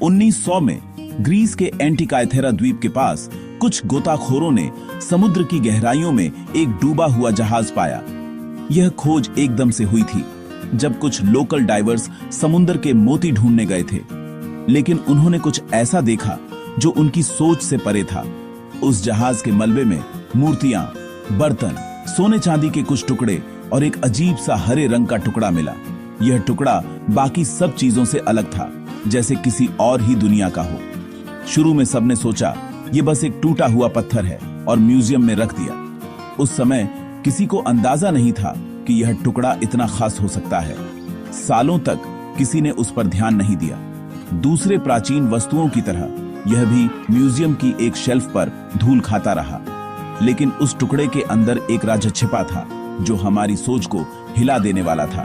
1900 में ग्रीस के एंटिकायथेरा द्वीप के पास कुछ गोताखोरों ने समुद्र की गहराइयों में एक डूबा हुआ जहाज पाया। यह खोज एकदम से हुई थी जब कुछ लोकल डाइवर्स समुद्र के मोती ढूंढने गए थे, लेकिन उन्होंने कुछ ऐसा देखा जो उनकी सोच से परे था। उस जहाज के मलबे में मूर्तियां, बर्तन, सोने चांदी के कुछ टुकड़े और एक अजीब सा हरे रंग का टुकड़ा मिला। यह टुकड़ा बाकी सब चीजों से अलग था, जैसे किसी और ही दुनिया का हो। शुरू में सबने सोचा यह बस एक टूटा हुआ पत्थर है और म्यूजियम में रख दिया। उस समय किसी को अंदाजा नहीं था कि यह टुकड़ा इतना खास हो सकता है। सालों तक किसी ने उस पर ध्यान नहीं दिया। दूसरे प्राचीन वस्तुओं की तरह यह भी म्यूजियम की एक शेल्फ पर धूल खाता रहा। लेकिन उस टुकड़े के अंदर एक राज छिपा था जो हमारी सोच को हिला देने वाला था।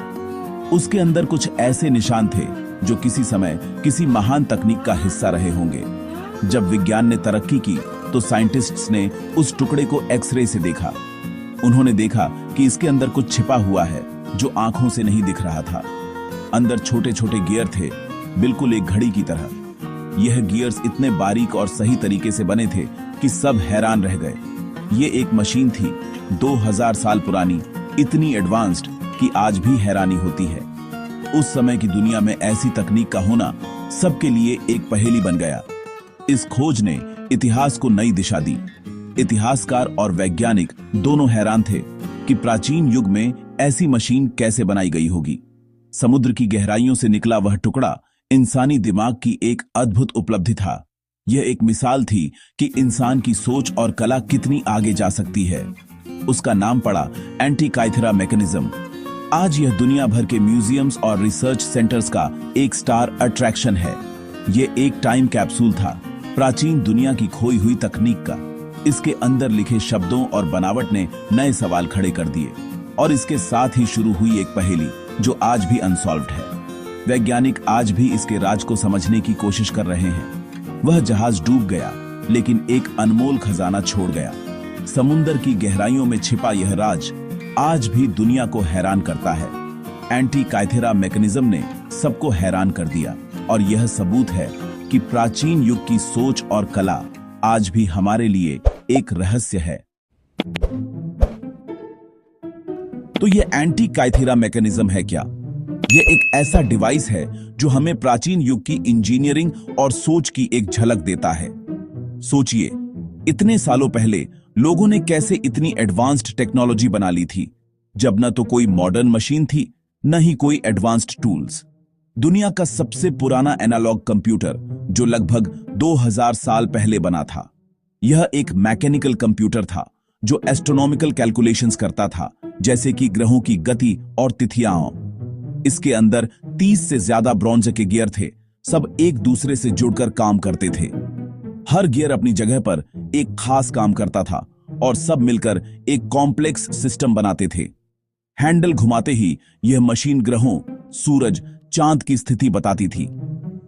उसके अंदर कुछ ऐसे निशान थे जो किसी समय किसी महान तकनीक का हिस्सा रहे होंगे। जब विज्ञान ने तरक्की की तो साइंटिस्ट्स ने उस टुकड़े को एक्सरे से देखा। उन्होंने देखा कि इसके अंदर कुछ छिपा हुआ है जो आंखों से नहीं दिख रहा था। अंदर छोटे छोटे गियर थे, बिल्कुल एक घड़ी की तरह। यह गियर्स इतने बारीक और सही तरीके से बने थे कि सब हैरान रह गए। ये एक मशीन थी 2000 साल पुरानी, इतनी एडवांस्ड कि आज भी हैरानी होती है। उस समय की दुनिया में ऐसी तकनीक का होना सबके लिए एक पहेली बन गया। इस खोज ने इतिहास को नई दिशा दी। इतिहासकार और वैज्ञानिक दोनों हैरान थे कि प्राचीन युग में ऐसी मशीन कैसे बनाई गई होगी। समुद्र की गहराइयों से निकला वह टुकड़ा इंसानी दिमाग की एक अद्भुत उपलब्धि था। यह एक मिसाल थी कि इंसान की सोच और कला कितनी आगे जा सकती है। उसका नाम पड़ा एंटिकायथेरा मैकेनिज्म। आज यह दुनिया भर के म्यूजियम्स और रिसर्च सेंटर्स का एक स्टार अट्रैक्शन है। यह एक टाइम कैप्सूल था, प्राचीन दुनिया की खोई हुई तकनीक का। इसके अंदर लिखे शब्दों और बनावट ने नए सवाल खड़े कर दिए और इसके साथ ही शुरू हुई एक पहेली जो आज भी अनसॉल्व्ड है। वैज्ञानिक आज भी इसके राज को समझने की कोशिश कर रहे हैं। वह जहाज डूब गया, लेकिन एक अनमोल खजाना छोड़ गया। समुद्र की गहराइयों में छिपा यह राज आज भी दुनिया को हैरान करता है। एंटिकायथेरा मैकेनिज्म ने सबको हैरान कर दिया और यह सबूत है कि प्राचीन युग की सोच और कला आज भी हमारे लिए एक रहस्य है। तो यह एंटिकायथेरा मैकेनिज्म है क्या? यह एक ऐसा डिवाइस है जो हमें प्राचीन युग की इंजीनियरिंग और सोच की एक झलक देता है। सोचिए, इतने सालों पहले लोगों ने कैसे इतनी एडवांस्ड टेक्नोलॉजी बना ली थी, जब न तो कोई मॉडर्न मशीन थी, न ही कोई एडवांस्ड टूल्स। दुनिया का सबसे पुराना एनालॉग कंप्यूटर जो लगभग 2000 साल पहले बना था, यह एक मैकेनिकल कंप्यूटर था जो एस्ट्रोनॉमिकल कैलकुलेशंस करता था, जैसे कि ग्रहों की गति और तिथियां। इसके अंदर 30 से ज्यादा ब्रॉन्ज के गियर थे, सब एक दूसरे से जुड़कर काम करते थे। हर गियर अपनी जगह पर एक खास काम करता था और सब मिलकर एक कॉम्प्लेक्स सिस्टम बनाते थे। हैंडल घुमाते ही यह मशीन ग्रहों, सूरज, चांद की स्थिति बताती थी।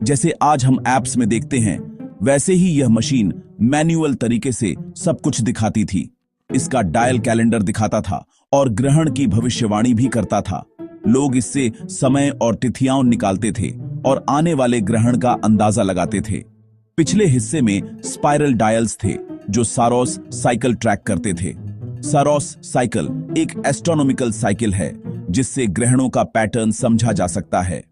जैसे आज हम ऐप्स में देखते हैं, वैसे ही यह मशीन मैन्युअल तरीके से सब कुछ दिखाती थी। इसका डायल कैलेंडर दिखाता था और ग्रहण की भविष्यवाणी भी करता था। लोग इससे समय और तिथियां निकालते थे और आने वाले ग्रहण का अंदाजा लगाते थे। पिछले हिस्से में स्पाइरल डायल्स थे जो सारोस साइकिल ट्रैक करते थे। सारोस साइकिल एक एस्ट्रोनॉमिकल साइकिल है जिससे ग्रहणों का पैटर्न समझा जा सकता है।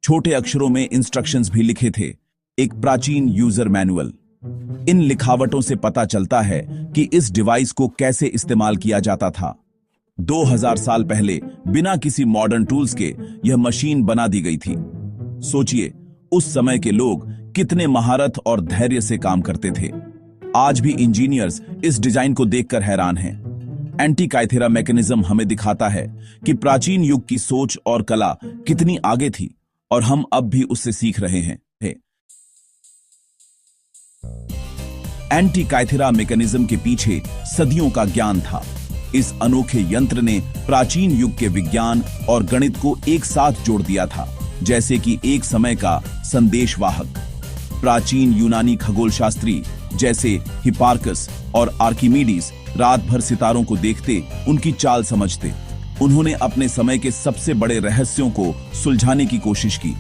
छोटे अक्षरों में इंस्ट्रक्शंस भी लिखे थे, एक प्राचीन यूजर मैनुअल। इन लिखावटों से पता चलता है कि इस डिवाइस को कैसे इस्तेमाल किया जाता था। 2000 साल पहले बिना किसी मॉडर्न टूल्स के यह मशीन बना दी गई थी। सोचिए, उस समय के लोग कितने महारत और धैर्य से काम करते थे। आज भी इंजीनियर्स इस डिजाइन को देखकर हैरान हैं। एंटिकायथेरा मैकेनिज्म हमें दिखाता है कि प्राचीन युग की सोच और कला कितनी आगे थी और हम अब भी उससे सीख रहे हैं। एंटिकायथेरा मैकेनिज्म के पीछे सदियों का ज्ञान था। इस अनोखे यंत्र ने प्राचीन युग के विज्ञान और गणित को एक साथ जोड़ दिया था, जैसे कि एक समय का संदेशवाहक। प्राचीन यूनानी खगोलशास्त्री जैसे हिपार्कस और आर्किमीडीज रात भर सितारों को देखते, उनकी चाल समझते। उन्होंने अपने समय के सबसे बड़े रहस्यों को सुलझाने की कोशिश की।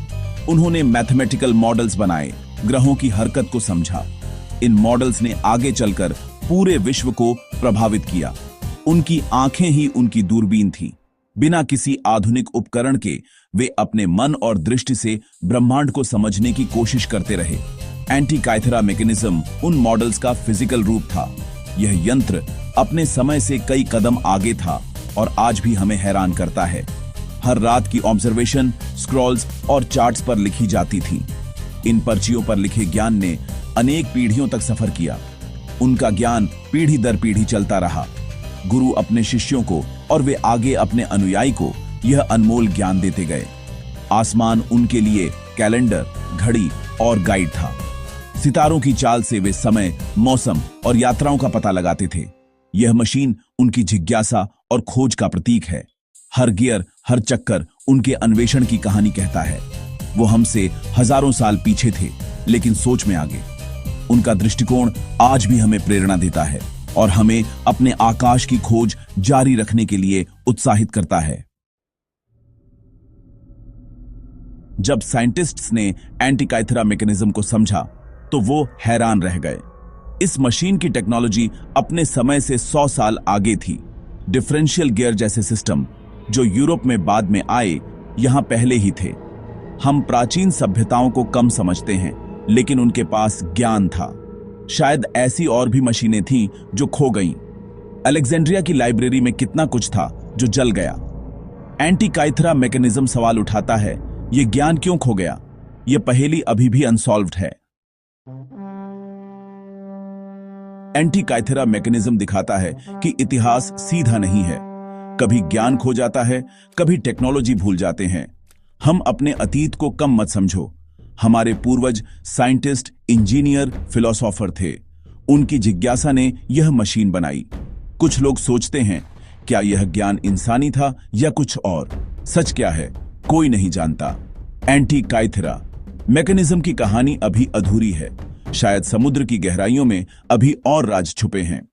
उन्होंने मैथमेटिकल मॉडल्स बनाए, ग्रहों की हरकत को समझा। इन मॉडल्स ने आगे चलकर पूरे विश्व को प्रभावित किया। उनकी आंखें ही उनकी दूरबीन थी। बिना किसी आधुनिक उपकरण के वे अपने मन और दृष्टि से ब्रह्मांड को समझने की कोशिश करते रहे। एंटीकाइथेरा मैकेनिज्म उन मॉडल्स का फिजिकल रूप था। यह यंत्र अपने समय से कई कदम आगे था और आज भी हमें हैरान करता है। हर रात की ऑब्जर्वेशन स्क्रॉल्स और चार्ट्स पर लिखी जाती थी। इन पर्चियों पर लिखे ज्ञान ने अनेक पीढ़ियों तक सफर किया। उनका ज्ञान पीढ़ी दर पीढ़ी चलता रहा। गुरु अपने शिष्यों को और वे आगे अपने अनुयायी को यह अनमोल ज्ञान देते गए। आसमान उनके लिए कैलेंडर, घड़ी और गाइड था। सितारों की चाल से वे समय, मौसम और यात्राओं का पता लगाते थे। यह मशीन उनकी जिज्ञासा और खोज का प्रतीक है। हर गियर, हर चक्कर उनके अन्वेषण की कहानी कहता है। वो हमसे हजारों साल पीछे थे, लेकिन सोच में आगे। उनका दृष्टिकोण आज भी हमें प्रेरणा देता है और हमें अपने आकाश की खोज जारी रखने के लिए उत्साहित करता है। जब साइंटिस्ट्स ने एंटीकाइथेरा मैकेनिज्म को समझा तो वो हैरान रह गए। इस मशीन की टेक्नोलॉजी अपने समय से 100 साल आगे थी। डिफरेंशियल गियर जैसे सिस्टम जो यूरोप में बाद में आए, यहां पहले ही थे। हम प्राचीन सभ्यताओं को कम समझते हैं, लेकिन उनके पास ज्ञान था। शायद ऐसी और भी मशीनें थीं जो खो गईं। अलेक्जेंड्रिया की लाइब्रेरी में कितना कुछ था जो जल गया। एंटीकाइथेरा मैकेनिज्म सवाल उठाता है, यह ज्ञान क्यों खो गया? यह पहेली अभी भी अनसॉल्व्ड है। एंटीकाइथेरा मैकेनिज्म दिखाता है कि इतिहास सीधा नहीं है। कभी ज्ञान खो जाता है, कभी टेक्नोलॉजी भूल जाते हैं। हम अपने अतीत को कम मत समझो। हमारे पूर्वज साइंटिस्ट, इंजीनियर, फिलोसोफर थे। उनकी जिज्ञासा ने यह मशीन बनाई। कुछ लोग सोचते हैं, क्या यह ज्ञान इंसानी था या कुछ और? सच क्या है, कोई नहीं जानता। एंटीकाइथेरा मैकेनिज्म की कहानी अभी अधूरी है। शायद समुद्र की गहराइयों में अभी और राज छुपे हैं।